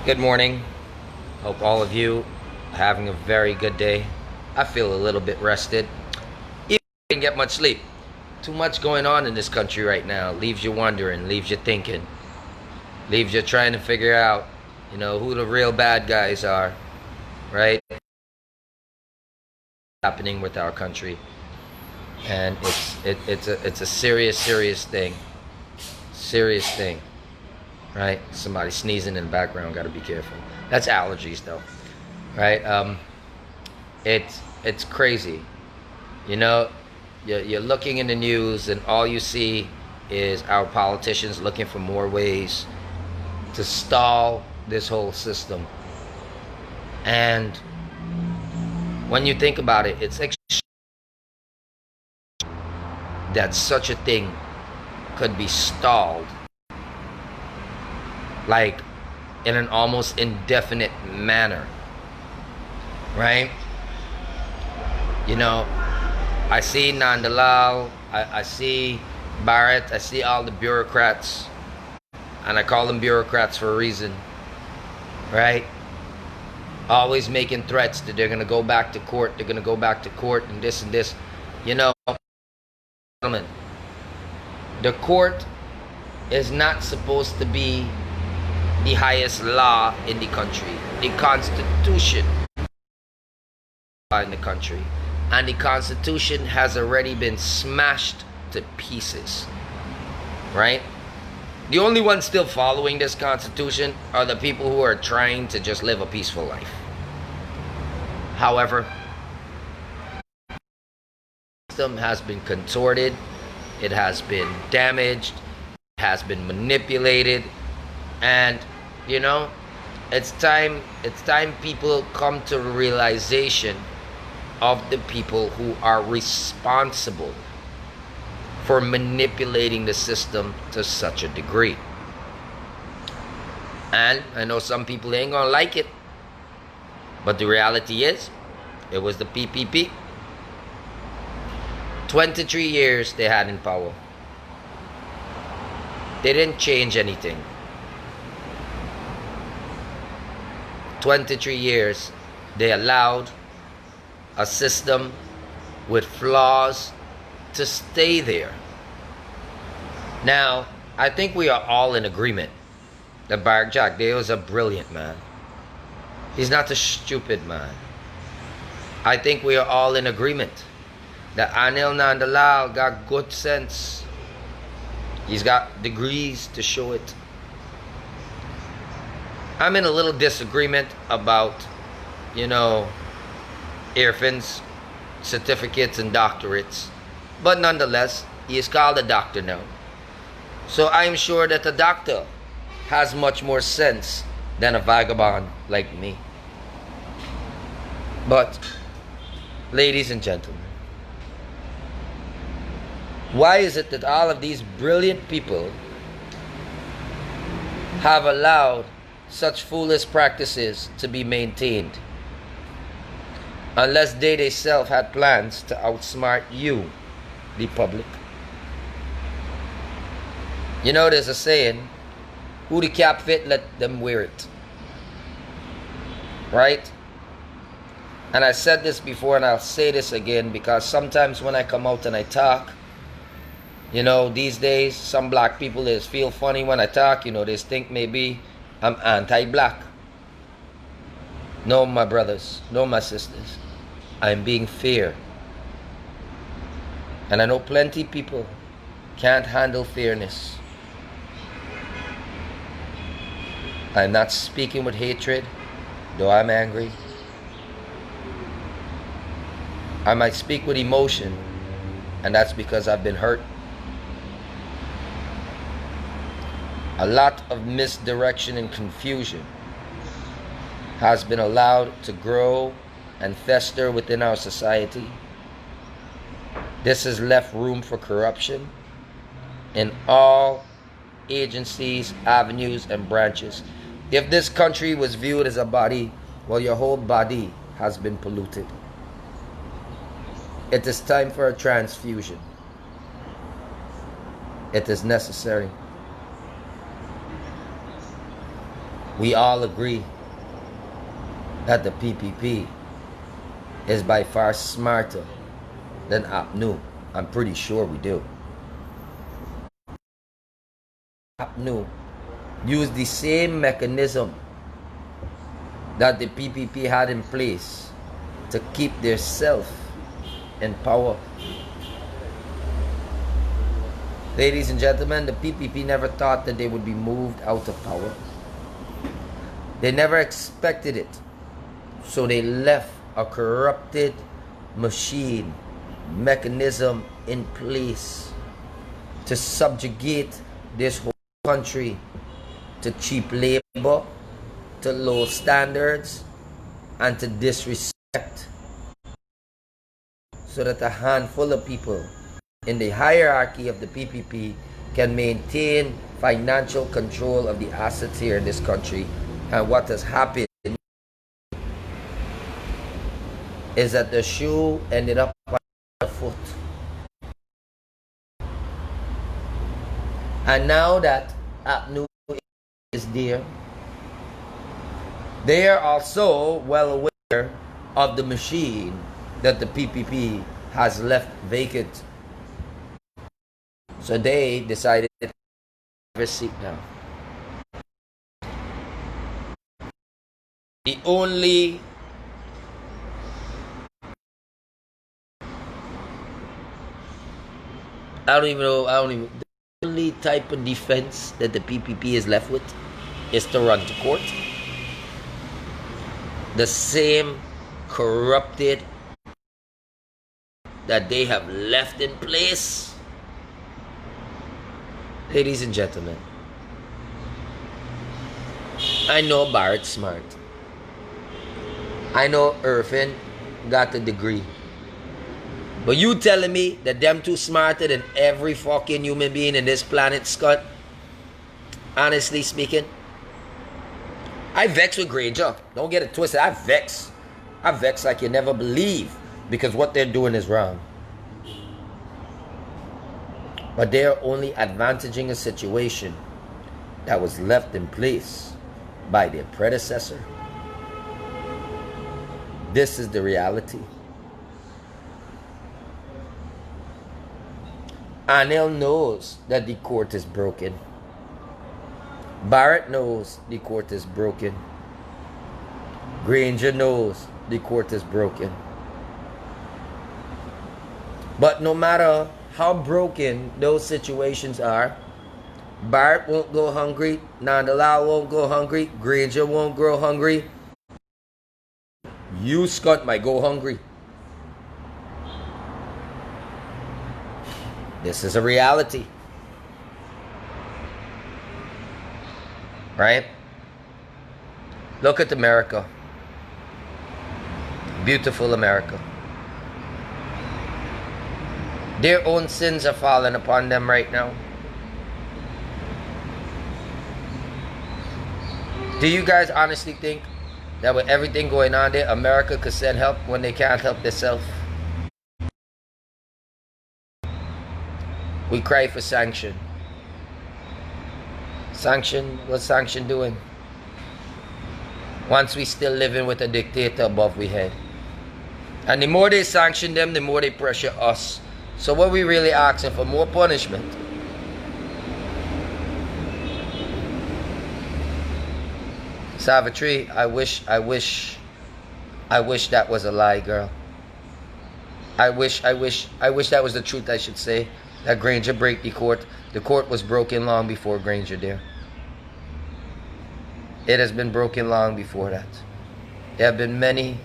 Good morning. Hope all of you are having a very good day. I feel a little bit rested. Even if I didn't get much sleep. Too much going on in this country right now. Leaves you wondering, leaves you thinking, leaves you trying to figure out, who the real bad guys are, right? Happening with our country, and it's a serious thing, right? Somebody sneezing in the background. Got to be careful. That's allergies, though, right? It's crazy. You're looking in the news, and all you see is our politicians looking for more ways to stall this whole system. And when you think about it, it's that such a thing could be stalled, like in an almost indefinite manner, right? I see Nandalal, I see Barrett, I see all the bureaucrats, and I call them bureaucrats for a reason, right? Always making threats that they're going to go back to court, and this and this. Gentlemen, the court is not supposed to be the highest law in the country. The Constitution in the country, and the Constitution has already been smashed to pieces, right? The only ones still following this Constitution are the people who are trying to just live a peaceful life. However, the system has been contorted, it has been damaged, it has been manipulated, and it's time people come to the realization of the people who are responsible for manipulating the system to such a degree. And I know some people ain't gonna like it, but the reality is, it was the PPP. 23 years they had in power. They didn't change anything. 23 years they allowed a system with flaws to stay there. Now, I think we are all in agreement that Barack Jack Day was a brilliant man. He's not a stupid man. I think we are all in agreement that Anil Nandalal got good sense. He's got degrees to show it. I'm in a little disagreement about, Irfan's certificates and doctorates. But nonetheless, he is called a doctor now. So I'm sure that a doctor has much more sense than a vagabond like me. But, ladies and gentlemen, why is it that all of these brilliant people have allowed such foolish practices to be maintained? Unless they themselves had plans to outsmart you, the public. There's a saying, who the cap fit, let them wear it. Right? And I said this before, and I'll say this again, because sometimes when I come out and I talk, these days, some black people feel funny when I talk. They think maybe I'm anti-black. No, my brothers, no, my sisters. I'm being fair. And I know plenty people can't handle fairness. I'm not speaking with hatred, though I'm angry. I might speak with emotion, and that's because I've been hurt. A lot of misdirection and confusion has been allowed to grow and fester within our society. This has left room for corruption in all agencies, avenues, and branches. If this country was viewed as a body, well, your whole body has been polluted. It is time for a transfusion. It is necessary. We all agree that the PPP is by far smarter than APNU. I'm pretty sure we do. APNU used the same mechanism that the PPP had in place to keep their self in power. Ladies and gentlemen, the PPP never thought that they would be moved out of power. They never expected it. So they left a corrupted machine, mechanism in place to subjugate this whole country to cheap labor, to low standards, and to disrespect, so that a handful of people in the hierarchy of the PPP can maintain financial control of the assets here in this country. And what has happened is that the shoe ended up on the foot. And now that APNU is there, they are also well aware of the machine that the PPP has left vacant. So they decided to have a seat now. The only the only type of defense that the PPP is left with is to run to court. The same corrupted that they have left in place. Ladies and gentlemen, I know Barrett's smart. I know Irvin got a degree. But you telling me that them two smarter than every fucking human being in this planet, Scott? Honestly speaking, I vex with Granger. Don't get it twisted. I vex. I vex like you never believe, because what they're doing is wrong. But they're only advantaging a situation that was left in place by their predecessor. This is the reality. Anil knows that the court is broken. Barrett knows the court is broken. Granger knows the court is broken. But no matter how broken those situations are, Barrett won't go hungry, Nandalal won't go hungry, Granger won't go hungry. You, Scott, might go hungry. This is a reality. Right? Look at America. Beautiful America. Their own sins are falling upon them right now. Do you guys honestly think that with everything going on there, America could send help when they can't help themselves? We cry for sanction. Sanction? What's sanction doing? Once we still living with a dictator above we head. And the more they sanction them, the more they pressure us. So what we really asking for? More punishment. Savitri, I wish that was a lie, girl. I wish that was the truth, I should say. That Granger break the court. The court was broken long before Granger there. It has been broken long before that. There have been many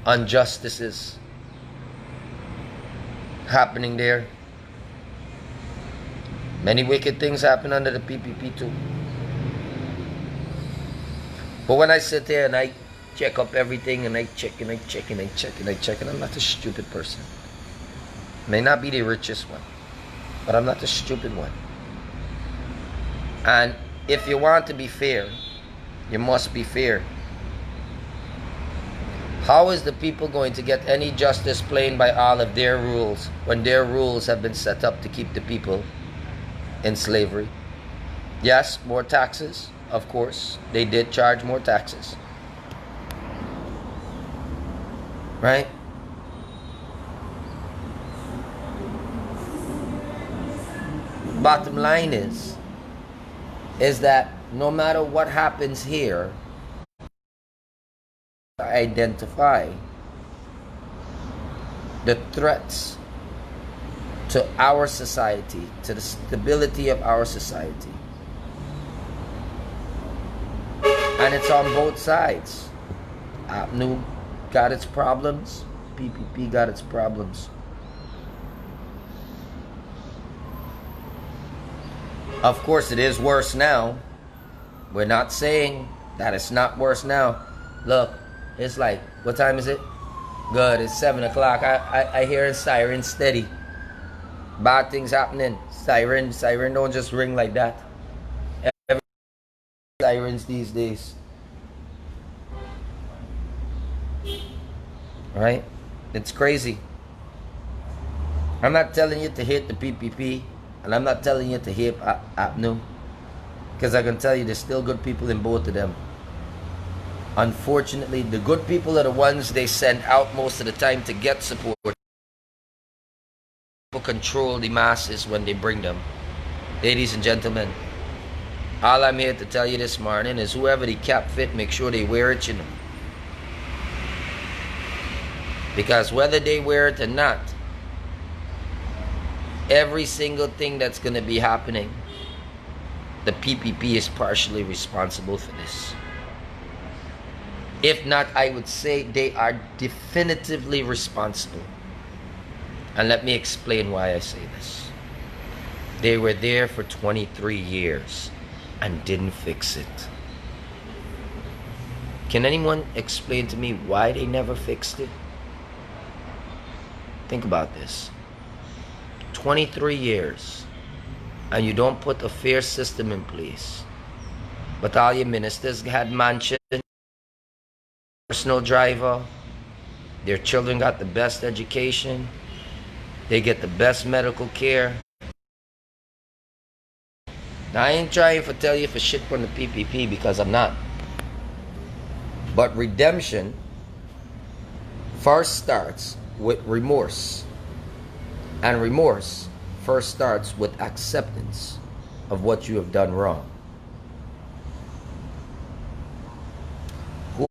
injustices happening there. Many wicked things happen under the PPP too. But when I sit there and I check up everything and I check and I check and I check and I check, and I'm not a stupid person. May not be the richest one, but I'm not the stupid one. And if you want to be fair, you must be fair. How is the people going to get any justice playing by all of their rules when their rules have been set up to keep the people in slavery? Yes, more taxes. of course, they did charge more taxes. Right? Bottom line is that no matter what happens here, identify the threats to our society, to the stability of our society. And it's on both sides. APNU got its problems, PPP got its problems. Of course, it is worse now. We're not saying that it's not worse now. Look, it's like, what time is it? Good, it's 7 o'clock. I hear a siren steady. Bad things happening. Siren don't just ring like that. Every sirens these days. Right? It's crazy. I'm not telling you to hate the PPP, and I'm not telling you to hate APNU, because I can tell you there's still good people in both of them. Unfortunately, the good people are the ones they send out most of the time to get support. People control the masses when they bring them. Ladies and gentlemen, all I'm here to tell you this morning is whoever the cap fit, make sure they wear it, you know. Because whether they wear it or not, every single thing that's going to be happening, the PPP is partially responsible for this. If not, I would say they are definitively responsible. And let me explain why I say this. They were there for 23 years and didn't fix it. Can anyone explain to me why they never fixed it? Think about this. 23 years, and you don't put a fair system in place. But all your ministers had mansions, personal driver, their children got the best education, they get the best medical care. Now, I ain't trying to tell you for shit from the PPP, because I'm not. But redemption first starts with remorse. And remorse first starts with acceptance of what you have done wrong. Who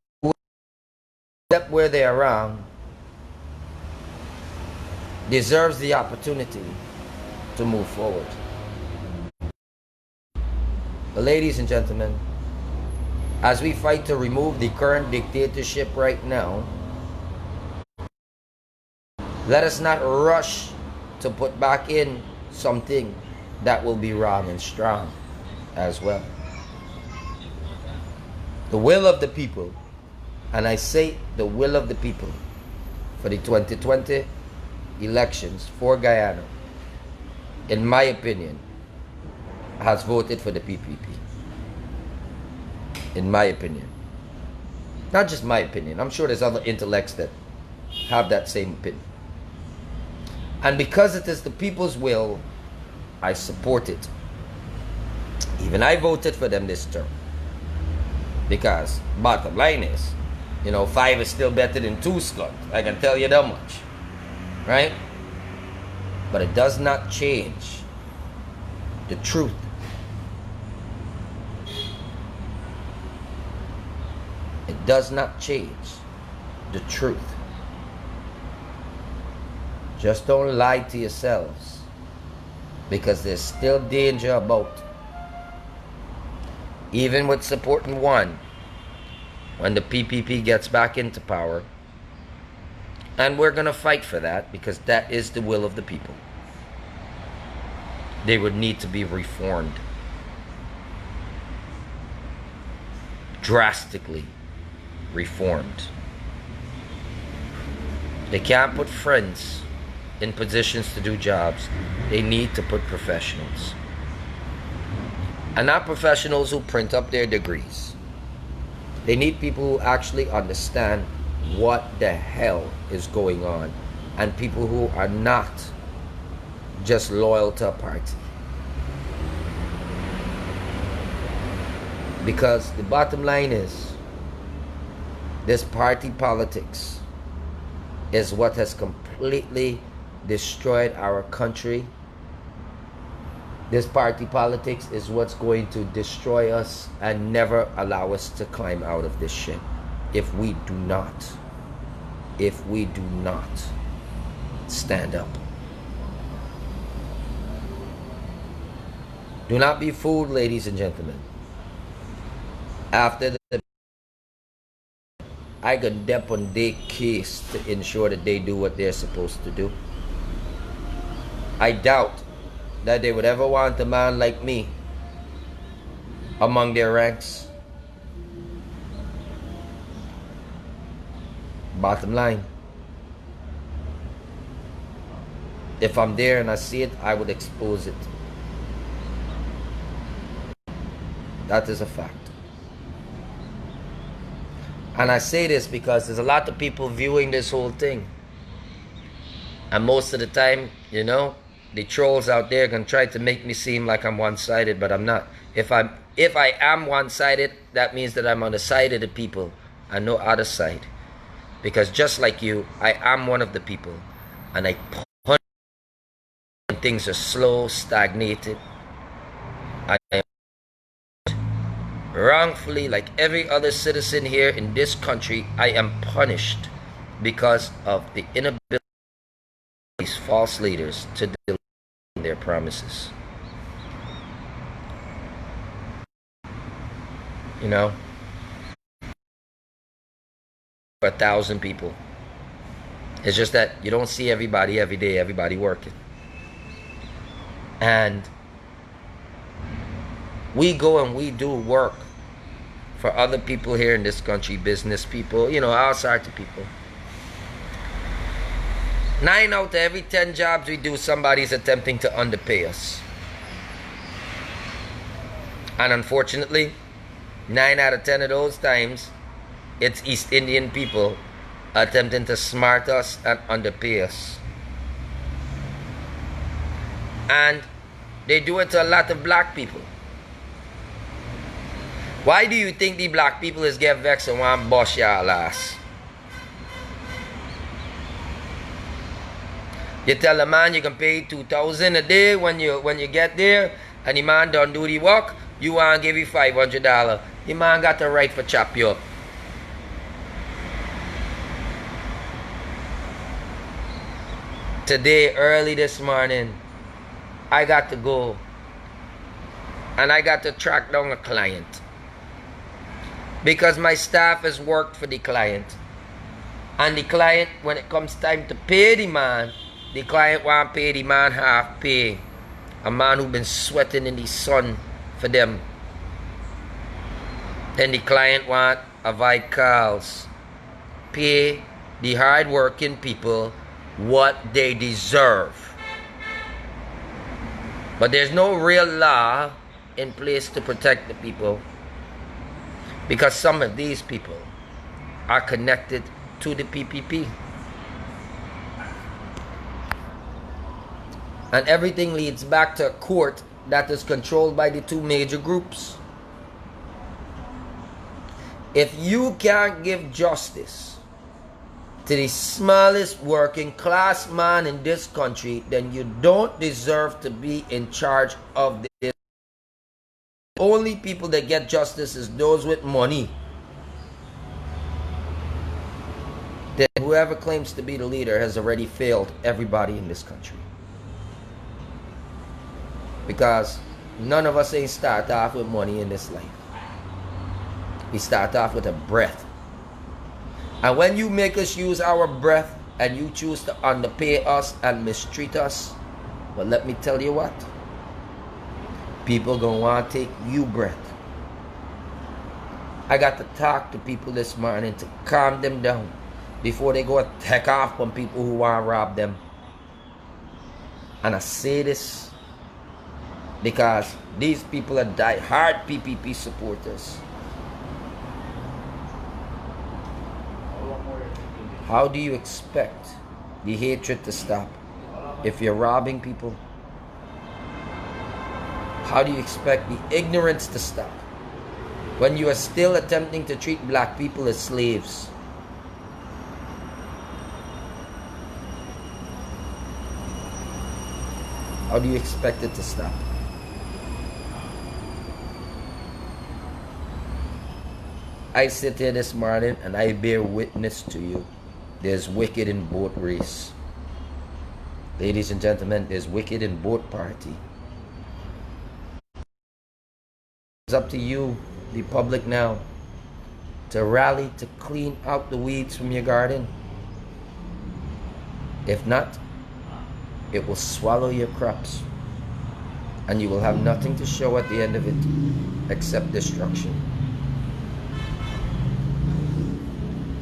step where they are wrong deserves the opportunity to move forward. But ladies and gentlemen, as we fight to remove the current dictatorship right now, let us not rush to put back in something that will be wrong and strong as well. The will of the people, and I say the will of the people, for the 2020 elections for Guyana, in my opinion, has voted for the PPP. In my opinion. Not just my opinion. I'm sure there's other intellects that have that same opinion. And because it is the people's will, I support it. Even I voted for them this term. Because bottom line is, 5 is still better than 2, Scott. I can tell you that much. Right? But it does not change the truth. It does not change the truth. Just don't lie to yourselves, because there's still danger about. Even with supporting one, when the PPP gets back into power, and we're going to fight for that, because that is the will of the people, they would need to be reformed. Drastically reformed. They can't put friends in positions to do jobs. They need to put professionals. And not professionals who print up their degrees. They need people who actually understand what the hell is going on, and people who are not just loyal to a party. Because the bottom line is, this party politics is what has completely destroyed our country. This party politics is what's going to destroy us and never allow us to climb out of this shit. If we do not stand up. Do not be fooled, ladies and gentlemen. After the I can dep on their case to ensure that they do what they're supposed to do. I doubt that they would ever want a man like me among their ranks. Bottom line. If I'm there and I see it, I would expose it. That is a fact. And I say this because there's a lot of people viewing this whole thing. And most of the time, you know, the trolls out there can try to make me seem like I'm one-sided, but I'm not. If I am one-sided, that means that I'm on the side of the people and no other side. Because just like you, I am one of the people. And I punch when things are slow, stagnated. I am wrongfully, like every other citizen here in this country, I am punished because of the inability of these false leaders to deliver their promises. You know, for 1,000 people. It's just that you don't see everybody every day, everybody working. And we go and we do work for other people here in this country, business people, you know, all sorts of people. 9 out of every 10 jobs we do, somebody's attempting to underpay us. And unfortunately, 9 out of 10 of those times, it's East Indian people attempting to smart us and underpay us. And they do it to a lot of black people. Why do you think the black people is get vexed and want to bust y'all ass? You tell a man you can pay $2,000 a day when you get there, and the man don't do the work, you want to give you $500. The man got the right for chop you up. Today, early this morning, I got to go and I got to track down a client. Because my staff has worked for the client. And the client, when it comes time to pay the man, the client want to pay the man half pay. A man who been sweating in the sun for them. Then the client want avoid calls. Pay the hard-working people what they deserve. But there's no real law in place to protect the people. Because some of these people are connected to the PPP. And everything leads back to a court that is controlled by the two major groups. If you can't give justice to the smallest working class man in this country, then you don't deserve to be in charge of this. Only people that get justice is those with money. Then whoever claims to be the leader has already failed everybody in this country. Because none of us ain't start off with money in this life. We start off with a breath. And when you make us use our breath and you choose to underpay us and mistreat us, well, let me tell you what. People gonna want to take you breath. I got to talk to people this morning to calm them down before they go attack off on people who want to rob them. And I say this because these people are die-hard PPP supporters. How do you expect the hatred to stop if you're robbing people? How do you expect the ignorance to stop when you are still attempting to treat black people as slaves. How do you expect it to stop? I sit here this morning and I bear witness to you. There's wicked in both race. Ladies and gentlemen, there's wicked in both party. It's up to you, the public now, to rally to clean out the weeds from your garden. If not, it will swallow your crops, and you will have nothing to show at the end of it except destruction.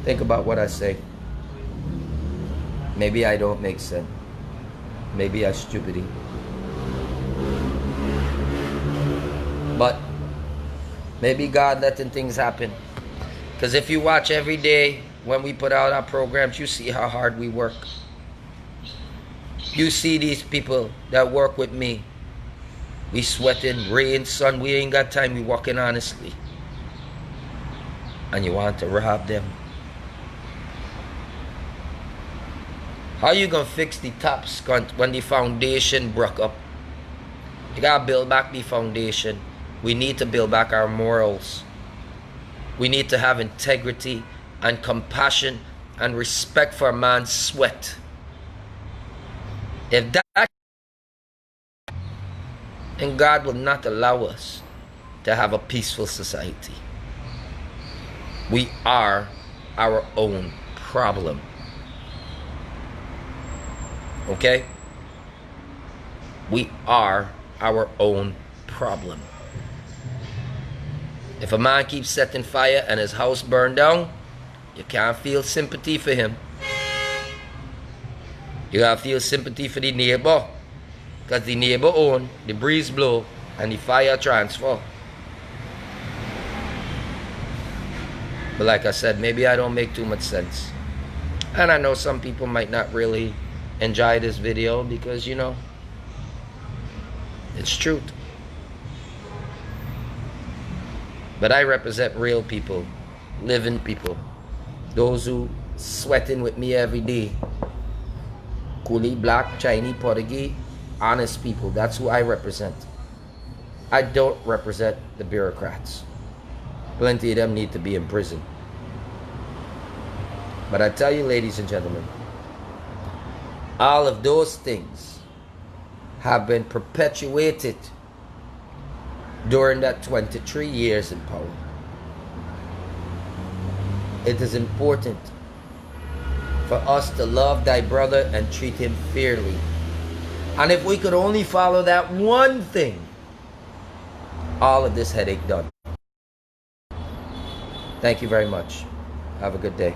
Think about what I say. Maybe I don't make sense. Maybe I'm stupid. But maybe God letting things happen. Because if you watch every day when we put out our programs, you see how hard we work. You see these people that work with me. We sweating, rain, sun. We ain't got time. We walking honestly. And you want to rob them. How you gonna fix the top scunt when the foundation broke up? You gotta build back the foundation. We need to build back our morals. We need to have integrity and compassion and respect for a man's sweat. If that, then God will not allow us to have a peaceful society. We are our own problem. Okay? We are our own problem. If a man keeps setting fire and his house burned down, you can't feel sympathy for him. You gotta feel sympathy for the neighbor, because the neighbor own, the breeze blow, and the fire transfer. But like I said, maybe I don't make too much sense. And I know some people might not really enjoy this video because, you know, it's truth. But I represent real people, living people, those who sweating with me every day. Coolie, black, Chinese, Portuguese, honest people. That's who I represent. I don't represent the bureaucrats. Plenty of them need to be in prison. But I tell you, ladies and gentlemen, all of those things have been perpetuated during that 23 years in power. It is important for us to love thy brother and treat him fairly. And if we could only follow that one thing, all of this headache done. Thank you very much. Have a good day.